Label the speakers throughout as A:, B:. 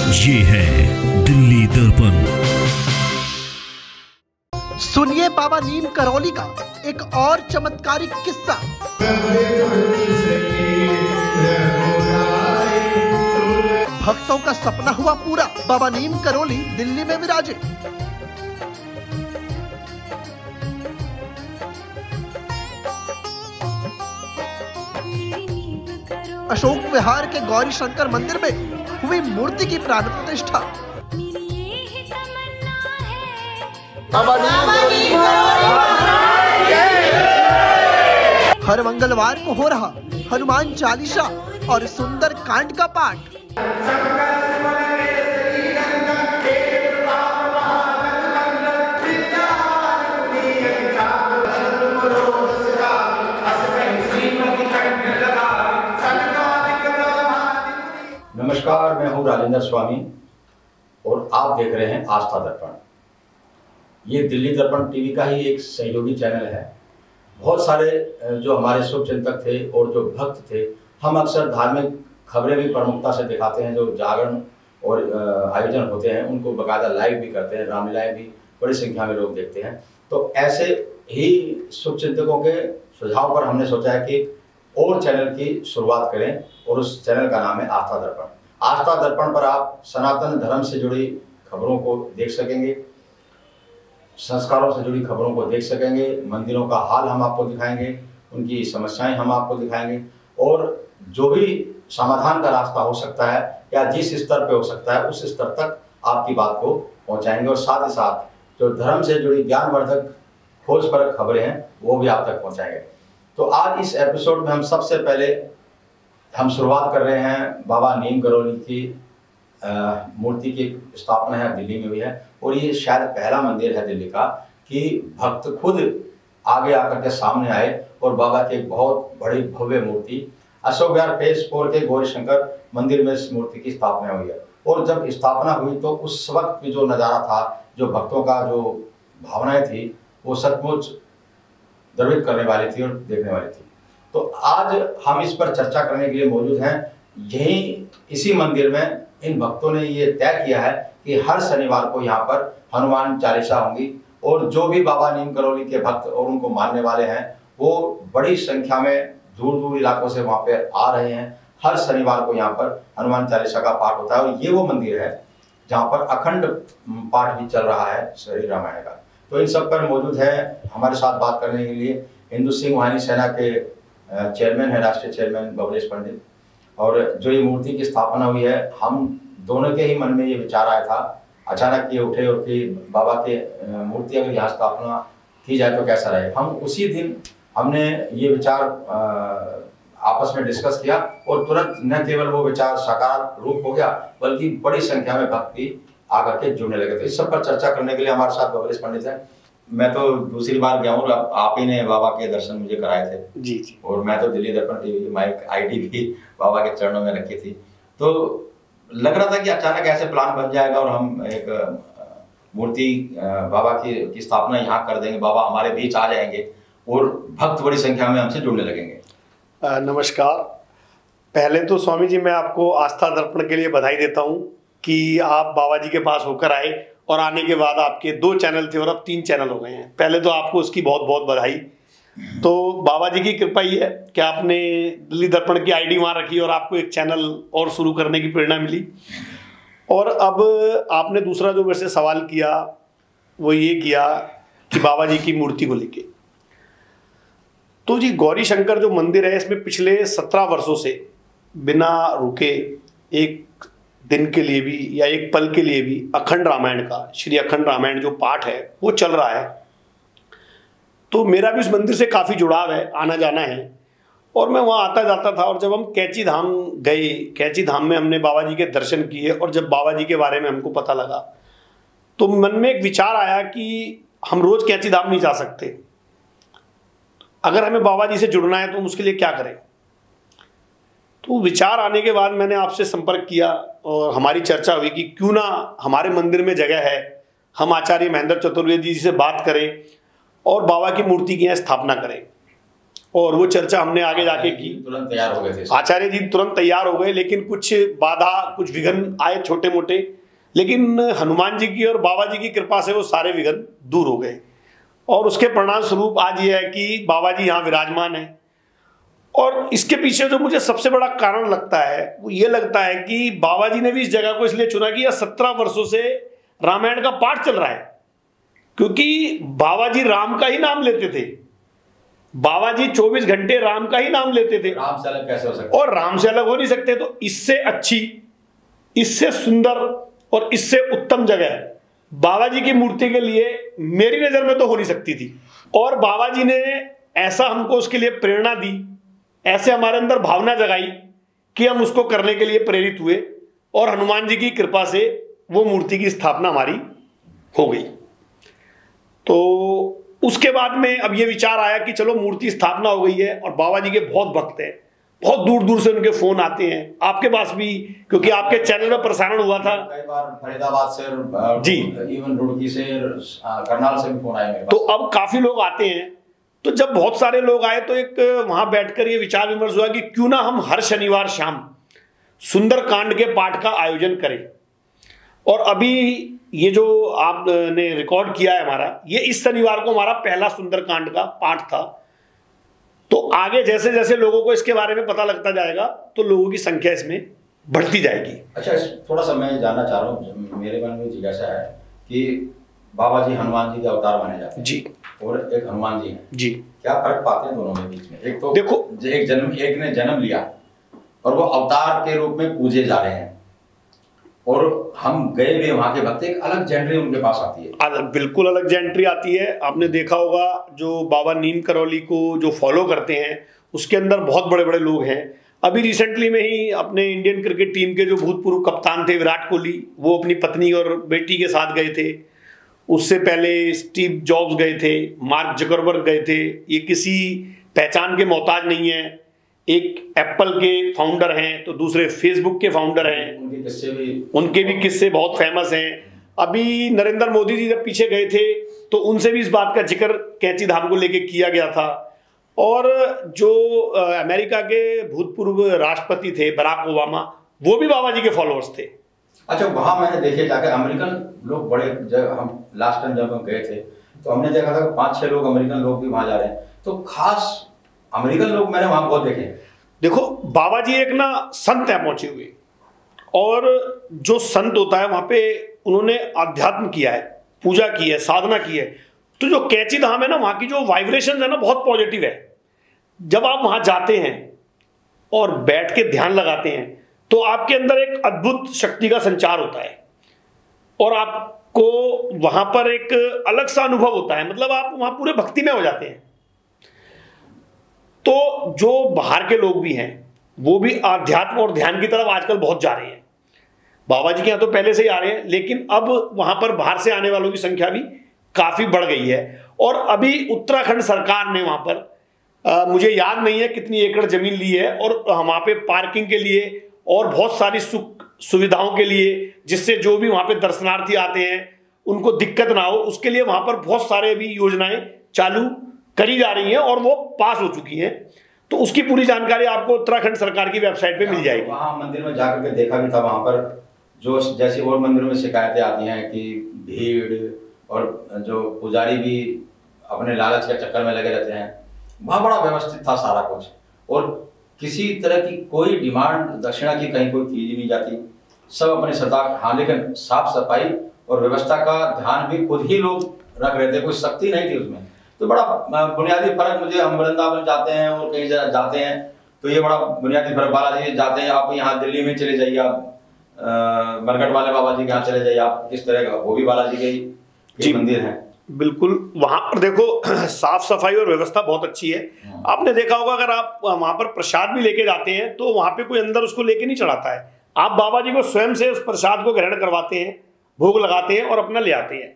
A: ये है दिल्ली दर्पण।
B: सुनिए बाबा नीम करौली का एक और चमत्कारिक किस्सा। भक्तों का सपना हुआ पूरा, बाबा नीम करौली दिल्ली में विराजे। अशोक विहार के गौरी शंकर मंदिर में हुई मूर्ति की प्राण प्रतिष्ठा। हर मंगलवार को हो रहा हनुमान चालीसा और सुंदर कांड का पाठ।
C: नमस्कार, मैं हूं राजेंद्र स्वामी और आप देख रहे हैं आस्था दर्पण। ये दिल्ली दर्पण टीवी का ही एक सहयोगी चैनल है। बहुत सारे जो हमारे शुभचिंतक थे और जो भक्त थे, हम अक्सर धार्मिक खबरें भी प्रमुखता से दिखाते हैं। जो जागरण और आयोजन होते हैं उनको बाकायदा लाइव भी करते हैं। रामलीलाएं भी बड़ी संख्या में लोग देखते हैं। तो ऐसे ही शुभचिंतकों के सुझाव पर हमने सोचा है कि और चैनल की शुरुआत करें और उस चैनल का नाम है आस्था दर्पण। आस्था दर्पण पर आप सनातन धर्म से जुड़ी खबरों को देख सकेंगे, संस्कारों से जुड़ी खबरों को देख सकेंगे, मंदिरों का हाल हम आपको दिखाएंगे, उनकी समस्याएं हम आपको दिखाएंगे और जो भी समाधान का रास्ता हो सकता है या जिस स्तर पे हो सकता है उस स्तर तक आपकी बात को पहुंचाएंगे। और साथ ही साथ जो धर्म से जुड़ी ज्ञानवर्धक खोजपरक खबरें हैं वो भी आप तक पहुंचाएंगे। तो आज इस एपिसोड में हम सबसे पहले हम शुरुआत कर रहे हैं बाबा नीम करौली की मूर्ति की स्थापना है, दिल्ली में भी है और ये शायद पहला मंदिर है दिल्ली का कि भक्त खुद आगे आकर के सामने आए और बाबा की एक बहुत बड़ी भव्य मूर्ति अशोक विहार फेज 4 के गौरी शंकर मंदिर में इस मूर्ति की स्थापना हुई है। और जब स्थापना हुई तो उस वक्त की जो नज़ारा था, जो भक्तों का जो भावनाएं थी, वो सचमुच द्रवित करने वाली थी और देखने वाली थी। तो आज हम इस पर चर्चा करने के लिए मौजूद हैं। यही इसी मंदिर में इन भक्तों ने ये तय किया है कि हर शनिवार को यहाँ पर हनुमान चालीसा होंगी और जो भी बाबा नीम करौली के भक्त और उनको मानने वाले हैं वो बड़ी संख्या में दूर दूर इलाकों से वहाँ पे आ रहे हैं। हर शनिवार को यहाँ पर हनुमान चालीसा का पाठ होता है और ये वो मंदिर है जहाँ पर अखंड पाठ भी चल रहा है श्री रामायण का। तो इन सब पर मौजूद है हमारे साथ बात करने के लिए हिंदू सिंह वाहिनी सेना के चेयरमैन है, राष्ट्रीय चेयरमैन बबलेश पंडित। और जो ये मूर्ति की स्थापना हुई है, हम दोनों के ही मन में ये विचार आया था, अचानक ये उठे और कि बाबा के मूर्ति अगर यहाँ स्थापना की जाए तो कैसा रहे। हम उसी दिन हमने ये विचार आपस में डिस्कस किया और तुरंत न केवल वो विचार साकार रूप हो गया बल्कि बड़ी संख्या में भक्त भी आकर के जुड़ने लगे। तो इस सब पर चर्चा करने के लिए हमारे साथ बबलेश पंडित है। मैं तो दूसरी बार गया हूँ, आप ही ने बाबा के दर्शन मुझे कराए थे जी। और मैं तो दिल्ली दर्पण टीवी की माइक आईडी भी बाबा के चरणों में रखी थी। तो लग रहा था कि अचानक ऐसे प्लान बन जाएगा और हम एक मूर्ति बाबा की स्थापना यहाँ कर देंगे, बाबा हमारे बीच आ जाएंगे और भक्त बड़ी संख्या में हमसे जुड़ने लगेंगे।
D: नमस्कार। पहले तो स्वामी जी मैं आपको आस्था दर्पण के लिए बधाई देता हूँ कि आप बाबा जी के पास होकर आए और आने के बाद आपके 2 चैनल थे और अब 3 चैनल हो गए हैं। पहले तो आपको उसकी बहुत बहुत बधाई। तो बाबा जी की कृपा ही है कि आपने दिल्ली दर्पण की आईडी वहाँ रखी और आपको एक चैनल और शुरू करने की प्रेरणा मिली। और अब आपने दूसरा जो मेरे से सवाल किया वो ये किया कि बाबा जी की मूर्ति को लेके। तो जी गौरी शंकर जो मंदिर है इसमें पिछले 17 वर्षों से बिना रुके एक दिन के लिए भी या एक पल के लिए भी अखंड रामायण का, श्री अखंड रामायण जो पाठ है वो चल रहा है। तो मेरा भी उस मंदिर से काफ़ी जुड़ाव है, आना जाना है और मैं वहाँ आता जाता था। और जब हम कैची धाम गए, कैची धाम में हमने बाबा जी के दर्शन किए और जब बाबा जी के बारे में हमको पता लगा तो मन में एक विचार आया कि हम रोज़ कैची धाम नहीं जा सकते। अगर हमें बाबा जी से जुड़ना है तो हम उसके लिए क्या करें। तो विचार आने के बाद मैंने आपसे संपर्क किया और हमारी चर्चा हुई कि क्यों ना हमारे मंदिर में जगह है, हम आचार्य महेंद्र चतुर्वेदी जी से बात करें और बाबा की मूर्ति की यहाँ स्थापना करें। और वो चर्चा हमने आगे जाके की।
C: तुरंत तैयार हो गए थे,
D: आचार्य जी तुरंत तैयार हो गए, लेकिन कुछ बाधा, कुछ विघ्न आए छोटे मोटे, लेकिन हनुमान जी की और बाबा जी की कृपा से वो सारे विघ्न दूर हो गए। और उसके परिणाम स्वरूप आज ये है कि बाबा जी यहाँ विराजमान है। और इसके पीछे जो मुझे सबसे बड़ा कारण लगता है वो ये लगता है कि बाबा जी ने भी इस जगह को इसलिए चुना कि यह 17 वर्षों से रामायण का पाठ चल रहा है, क्योंकि बाबा जी राम का ही नाम लेते थे। बाबा जी 24 घंटे राम का ही नाम लेते थे।
C: राम से अलग कैसे हो सकता,
D: और राम से अलग हो नहीं सकते। तो इससे अच्छी, इससे सुंदर और इससे उत्तम जगह बाबा जी की मूर्ति के लिए मेरी नजर में तो हो नहीं सकती थी। और बाबा जी ने ऐसा हमको उसके लिए प्रेरणा दी, ऐसे हमारे अंदर भावना जगाई कि हम उसको करने के लिए प्रेरित हुए, और हनुमान जी की कृपा से वो मूर्ति की स्थापना हमारी हो गई। तो उसके बाद में अब ये विचार आया कि चलो मूर्ति स्थापना हो गई है और बाबा जी के बहुत भक्त हैं, बहुत दूर दूर से उनके फोन आते हैं आपके पास भी, क्योंकि आपके चैनल में प्रसारण हुआ था।
C: कई बार फरीदाबाद से
D: जी,
C: इवन रुड़की से, करनाल से भी फोन आए मेरे पास।
D: तो अब काफी लोग आते हैं। तो जब बहुत सारे लोग आए तो एक वहां बैठकर ये विचार विमर्श हुआ कि क्यों ना हम हर शनिवार शाम सुंदरकांड के पाठ का आयोजन करें। और अभी ये जो आपने रिकॉर्ड किया है हमारा, ये इस शनिवार को हमारा पहला सुंदरकांड का पाठ था। तो आगे जैसे जैसे लोगों को इसके बारे में पता लगता जाएगा तो लोगों की संख्या इसमें बढ़ती जाएगी।
C: अच्छा, थोड़ा सा मैं जानना चाह रहा हूँ, मेरे मन में जिज्ञासा है कि बाबा जी हनुमान जी के अवतार माने जाते हैं
D: जी,
C: और एक हनुमान जी हैं
D: जी,
C: क्या फर्क पाते हैं दोनों में बीच में? एक तो
D: देखो,
C: एक ने जन्म लिया और वो अवतार के रूप में पूजे जा रहे हैं, और हम गए भी वहां के भक्त, एक अलग जेंट्री उनके पास आती है।
D: बिल्कुल अलग जेंट्री आती है। आपने देखा होगा जो बाबा नीम करौली को जो फॉलो करते हैं उसके अंदर बहुत बड़े बड़े लोग हैं। अभी रिसेंटली में ही अपने इंडियन क्रिकेट टीम के जो भूतपूर्व कप्तान थे विराट कोहली, वो अपनी पत्नी और बेटी के साथ गए थे। उससे पहले स्टीव जॉब्स गए थे, मार्क जकरबर्ग गए थे। ये किसी पहचान के मोहताज नहीं है। एक एप्पल के फाउंडर हैं तो दूसरे फेसबुक के फाउंडर हैं, उनके भी किस्से बहुत फेमस हैं। अभी नरेंद्र मोदी जी जब पीछे गए थे तो उनसे भी इस बात का जिक्र कैंची धाम को लेके किया गया था। और जो अमेरिका के भूतपूर्व राष्ट्रपति थे बराक ओबामा, वो भी बाबा जी के फॉलोअर्स थे।
C: अच्छा, वहां मैंने देखे जाकर अमेरिकन लोग बड़े, जब हम लास्ट टाइम जब हम गए थे तो हमने देखा था 5-6 लोग अमेरिकन लोग भी वहां जा रहे हैं। तो खास अमेरिकन लोग मैंने वहां बहुत देखे।
D: देखो, बाबा जी एक ना संत है पहुंचे हुए, और जो संत होता है वहां पे उन्होंने अध्यात्म किया है, पूजा की है, साधना की है। तो जो कैंची धाम है ना, वहां की जो वाइब्रेशन है ना बहुत पॉजिटिव है। जब आप वहां जाते हैं और बैठ के ध्यान लगाते हैं तो आपके अंदर एक अद्भुत शक्ति का संचार होता है और आपको वहां पर एक अलग सा अनुभव होता है। मतलब आप वहां पूरे भक्ति में हो जाते हैं। तो जो बाहर के लोग भी हैं वो भी आध्यात्म और ध्यान की तरफ आजकल बहुत जा रहे हैं। बाबा जी के यहाँ तो पहले से ही आ रहे हैं, लेकिन अब वहां पर बाहर से आने वालों की संख्या भी काफी बढ़ गई है। और अभी उत्तराखंड सरकार ने वहां पर मुझे याद नहीं है कितनी एकड़ जमीन ली है, और वहां पे पार्किंग के लिए और बहुत सारी सुख सुविधाओं के लिए, जिससे जो भी वहां पे दर्शनार्थी आते हैं उनको दिक्कत ना हो, उसके लिए वहां पर बहुत सारे भी योजनाएं चालू करी जा रही हैं और वो पास हो चुकी हैं। तो उसकी पूरी जानकारी आपको उत्तराखंड सरकार की वेबसाइट पे मिल जाएगी।
C: वहां मंदिर में जाकर के देखा भी था, वहां पर जो जैसे और मंदिरों में शिकायतें आती हैं कि भीड़ और जो पुजारी भी अपने लालच के चक्कर में लगे रहते हैं, वहां बड़ा व्यवस्थित था सारा कुछ, और किसी तरह की कोई डिमांड दक्षिणा की कहीं कोई की नहीं जाती, सब अपने श्रद्धा। हाँ, लेकिन साफ सफाई और व्यवस्था का ध्यान भी खुद ही लोग रख रहे थे, कोई सख्ती नहीं थी उसमें। तो बड़ा बुनियादी फर्क मुझे, हम वृंदावन जाते हैं और कहीं जाते हैं तो ये बड़ा बुनियादी फर्क। बालाजी जाते हैं आप, यहाँ दिल्ली में चले जाइए आप, मरकट वाले बाबा जी के यहाँ चले जाइए आप, किस तरह का वो भी बालाजी के ही मंदिर हैं।
D: बिल्कुल, वहां पर देखो साफ सफाई और व्यवस्था बहुत अच्छी है। आपने देखा होगा अगर आप वहां पर प्रसाद भी लेके जाते हैं तो वहां पे कोई अंदर उसको लेके नहीं चढ़ाता है, आप बाबा जी को स्वयं से उस प्रसाद को ग्रहण करवाते हैं, भोग लगाते हैं और अपना ले आते हैं।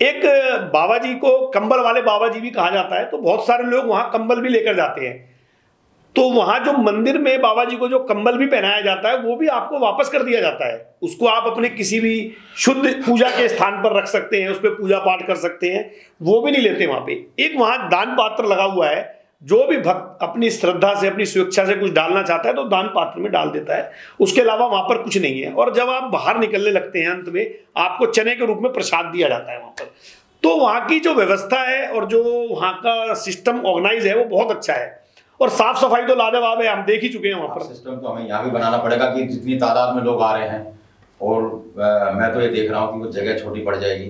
D: एक बाबा जी को कंबल वाले बाबा जी भी कहा जाता है, तो बहुत सारे लोग वहां कंबल भी लेकर जाते हैं। तो वहां जो मंदिर में बाबा जी को जो कंबल भी पहनाया जाता है वो भी आपको वापस कर दिया जाता है। उसको आप अपने किसी भी शुद्ध पूजा के स्थान पर रख सकते हैं, उस पर पूजा पाठ कर सकते हैं, वो भी नहीं लेते वहां पे। एक वहां दान पात्र लगा हुआ है जो भी भक्त अपनी श्रद्धा से, अपनी स्वेच्छा से कुछ डालना चाहता है तो दान पात्र में डाल देता है। उसके अलावा वहां पर कुछ नहीं है। और जब आप बाहर निकलने लगते हैं, अंत में आपको चने के रूप में प्रसाद दिया जाता है वहां पर। तो वहां की जो व्यवस्था है और जो वहां का सिस्टम ऑर्गेनाइज है वो बहुत अच्छा है। और साफ सफाई तो लाजवाब है, हम देख ही चुके हैं वहां पर।
C: सिस्टम तो हमें यहाँ भी बनाना पड़ेगा कि जितनी तादाद में लोग आ रहे हैं, और मैं तो ये देख रहा हूँ कि वो जगह छोटी पड़ जाएगी,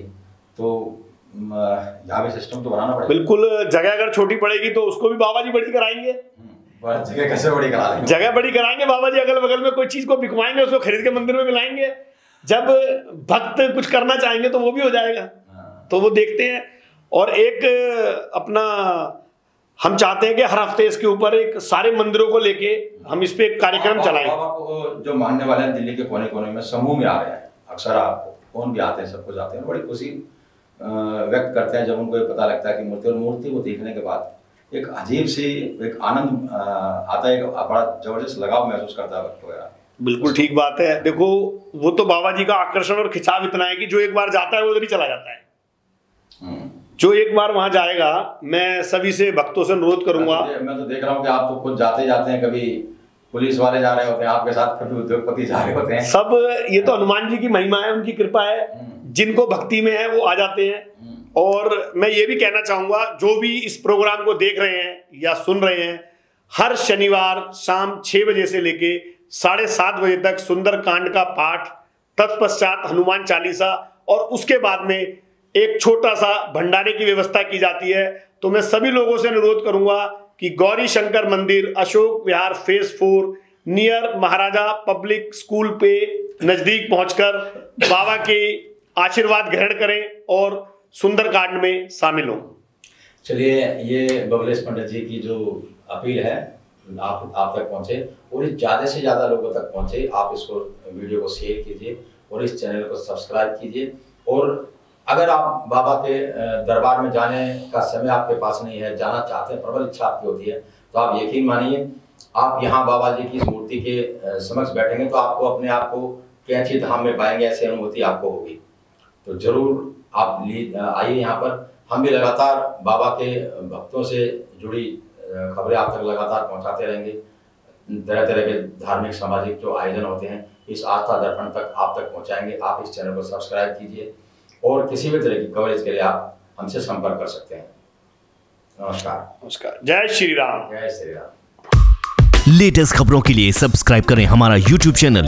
C: तो यहाँ भी सिस्टम तो बनाना पड़ेगा।
D: बिल्कुल, जगह अगर छोटी पड़ेगी तो उसको भी बाबा जी बड़ी कराएंगे।
C: जगह कैसे बड़ी करा लेंगे?
D: जगह बड़ी कराएंगे बाबा जी, अगल बगल में कोई चीज को बिकवाएंगे, उसको खरीद के मंदिर में मिलाएंगे। जब भक्त कुछ करना चाहेंगे तो वो भी हो जाएगा। तो वो देखते हैं। और एक अपना हम चाहते हैं कि हर हफ्ते इसके ऊपर एक सारे मंदिरों को लेके हम इस पे एक कार्यक्रम चलाएं।
C: बाबा को जो मानने वाले हैं दिल्ली के कोने कोने में समूह में आ रहे हैं, अक्सर आप कौन भी आते हैं, सब कुछ आते हैं, बड़ी खुशी व्यक्त करते हैं जब उनको ये पता लगता है कि मूर्ति को देखने के बाद एक अजीब सी एक आनंद आता है, बड़ा जबरदस्त लगाव महसूस करता है भक्त वगैरह।
D: बिल्कुल ठीक बात है। देखो, वो तो बाबा जी का आकर्षण और खिंचाव इतना है कि जो एक बार जाता है वो उधर ही चला जाता है। जो एक बार वहां जाएगा, मैं सभी से भक्तों से अनुरोध करूंगा।
C: मैं तो देख रहा हूँ कि आप तो खुद जाते जाते हैं, कभी पुलिस वाले जा रहे होते हैं आपके साथ, कभी उद्योगपति जा रहे होते हैं।
D: सब ये तो हनुमान जी की महिमा है, उनकी कृपा है। जिनको भक्ति में है वो आ जाते हैं। और मैं ये भी कहना चाहूंगा, जो भी इस प्रोग्राम को देख रहे हैं या सुन रहे हैं, हर शनिवार शाम 6 बजे से लेके 7:30 बजे तक सुंदर कांड का पाठ, तत्पश्चात हनुमान चालीसा, और उसके बाद में एक छोटा सा भंडारे की व्यवस्था की जाती है। तो मैं सभी लोगों से अनुरोध करूंगा कि गौरी शंकर मंदिर, अशोक विहार फेज 4 नियर महाराजा पब्लिक स्कूल पे नजदीक पहुंचकर बाबा के आशीर्वाद ग्रहण करें और सुंदरकांड में शामिल हों।
C: चलिए, ये बबलेश पंडित जी की जो अपील है आप तक पहुंचे, और ज़्यादा से ज़्यादा लोगों तक पहुंचे। आप इसको वीडियो को शेयर कीजिए और इस चैनल को सब्सक्राइब कीजिए। और अगर आप बाबा के दरबार में जाने का समय आपके पास नहीं है, जाना चाहते हैं, प्रबल इच्छा आपकी होती है, तो आप यकीन मानिए, आप यहाँ बाबा जी की इस मूर्ति के समक्ष बैठेंगे तो आपको अपने आप को कैंची धाम में पाएंगे, ऐसी अनुभूति आपको होगी। तो जरूर आप आइए यहाँ पर। हम भी लगातार बाबा के भक्तों से जुड़ी खबरें आप तक लगातार पहुँचाते रहेंगे। तरह तरह के धार्मिक सामाजिक जो आयोजन होते हैं, इस आस्था दर्पण तक आप तक पहुँचाएंगे। आप इस चैनल को सब्सक्राइब कीजिए और किसी भी तरह की कवरेज के लिए आप हमसे संपर्क कर सकते हैं। नमस्कार।
D: नमस्कार। जय श्री राम।
C: जय श्री राम।
A: लेटेस्ट खबरों के लिए सब्सक्राइब करें हमारा YouTube चैनल